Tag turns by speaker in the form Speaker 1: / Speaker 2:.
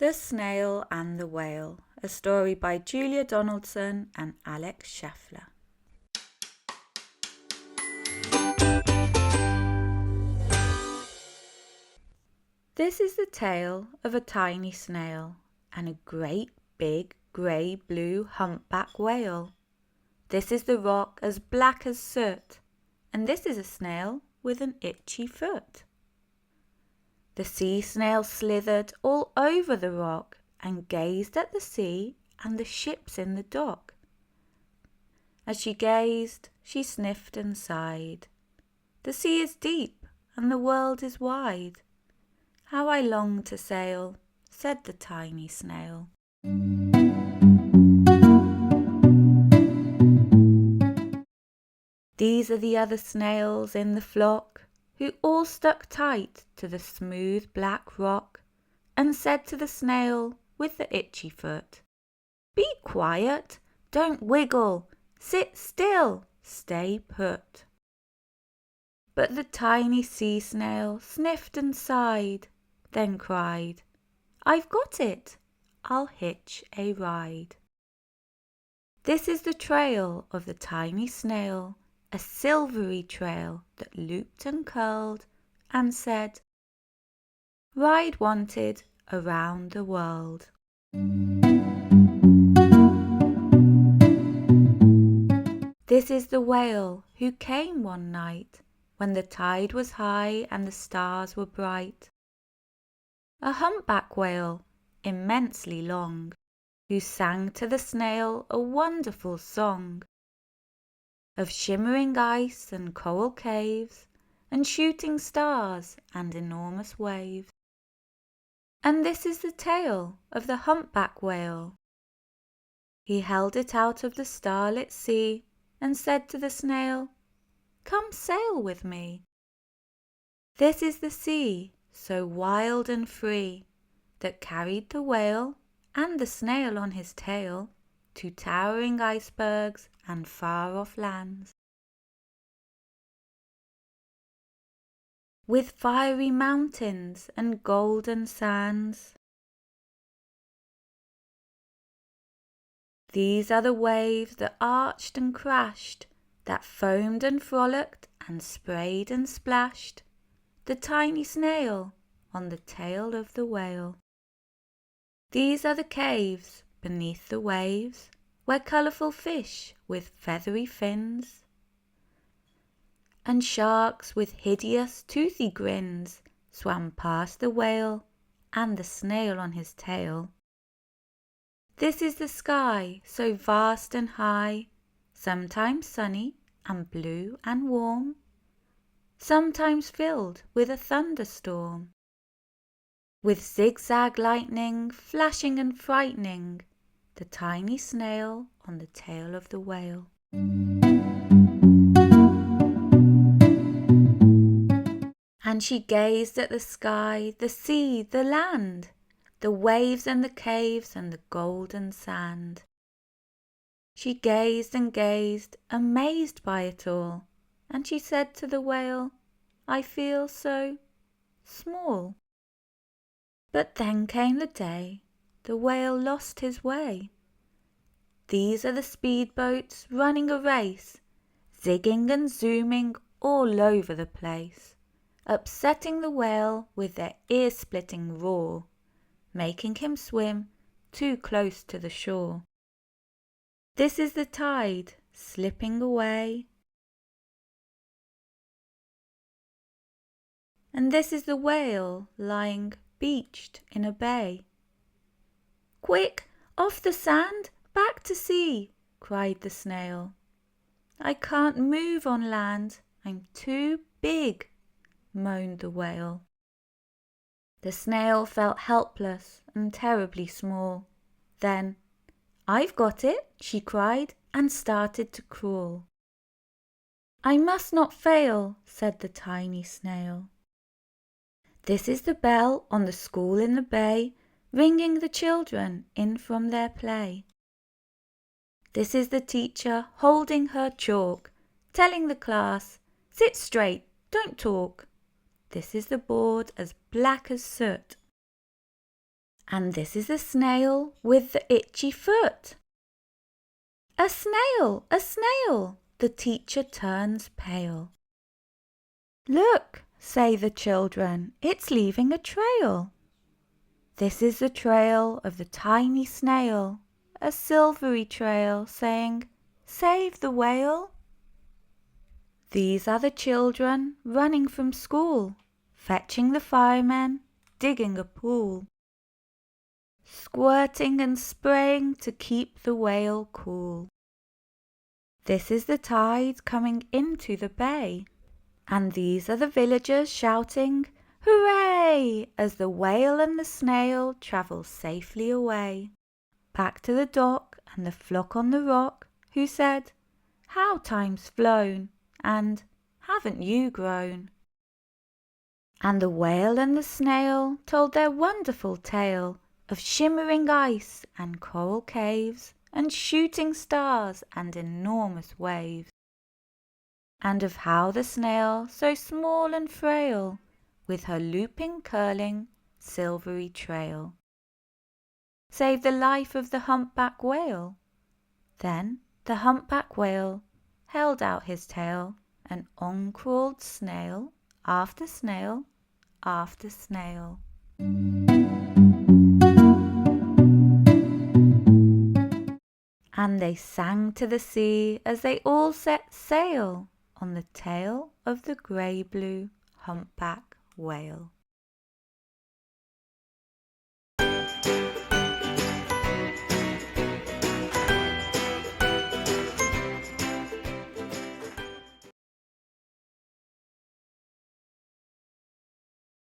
Speaker 1: The Snail and the Whale, a story by Julia Donaldson and Alex Scheffler. This is the tale of a tiny snail and a great big grey-blue humpback whale. This is the rock as black as soot, and this is a snail with an itchy foot. The sea snail slithered all over the rock and gazed at the sea and the ships in the dock. As she gazed, she sniffed and sighed. The sea is deep and the world is wide. How I long to sail, said the tiny snail. These are the other snails in the flock, who all stuck tight to the smooth black rock, and said to the snail with the itchy foot, "Be quiet, don't wiggle, sit still, stay put." But the tiny sea snail sniffed and sighed, then cried, "I've got it, I'll hitch a ride." This is the trail of the tiny snail, a silvery trail that looped and curled and said, "Ride wanted around the world." This is the whale who came one night when the tide was high and the stars were bright. A humpback whale, immensely long, who sang to the snail a wonderful song of shimmering ice and coral caves and shooting stars and enormous waves. And this is the tale of the humpback whale. He held it out of the starlit sea and said to the snail, "Come sail with me." This is the sea, so wild and free, that carried the whale and the snail on his tail to towering icebergs and far-off lands, with fiery mountains and golden sands. These are the waves that arched and crashed, that foamed and frolicked and sprayed and splashed the tiny snail on the tail of the whale. These are the caves beneath the waves, where colourful fish with feathery fins and sharks with hideous toothy grins swam past the whale and the snail on his tail. This is the sky so vast and high, sometimes sunny and blue and warm, sometimes filled with a thunderstorm, with zigzag lightning flashing and frightening the tiny snail on the tail of the whale. And she gazed at the sky, the sea, the land, the waves and the caves and the golden sand. She gazed and gazed, amazed by it all, and she said to the whale, "I feel so small." But then came the day the whale lost his way. These are the speedboats running a race, zigging and zooming all over the place, upsetting the whale with their ear-splitting roar, making him swim too close to the shore. This is the tide slipping away, and this is the whale lying beached in a bay. "Quick, off the sand, back to sea," cried the snail. "I can't move on land, I'm too big," moaned the whale. The snail felt helpless and terribly small. Then, "I've got it," she cried, and started to crawl. "I must not fail," said the tiny snail. "This is the bell on the school in the bay, ringing the children in from their play. This is the teacher holding her chalk, telling the class, 'Sit straight, don't talk.' This is the board as black as soot, And this is a snail with the itchy foot. A snail, a snail, the teacher turns pale. Look, say the children, it's leaving a trail. This is the trail of the tiny snail, a silvery trail saying, "Save the whale." These are the children running from school, fetching the firemen, digging a pool, squirting and spraying to keep the whale cool. This is the tide coming into the bay, and these are the villagers shouting, "Hooray!" as the whale and the snail travel safely away, back to the dock and the flock on the rock, who said, "How time's flown!" and "Haven't you grown?" And the whale and the snail told their wonderful tale of shimmering ice and coral caves and shooting stars and enormous waves, and of how the snail, so small and frail, with her looping, curling, silvery trail, saved the life of the humpback whale. Then the humpback whale held out his tail, and on crawled snail after snail after snail. And they sang to the sea as they all set sail on the tail of the grey-blue humpback whale.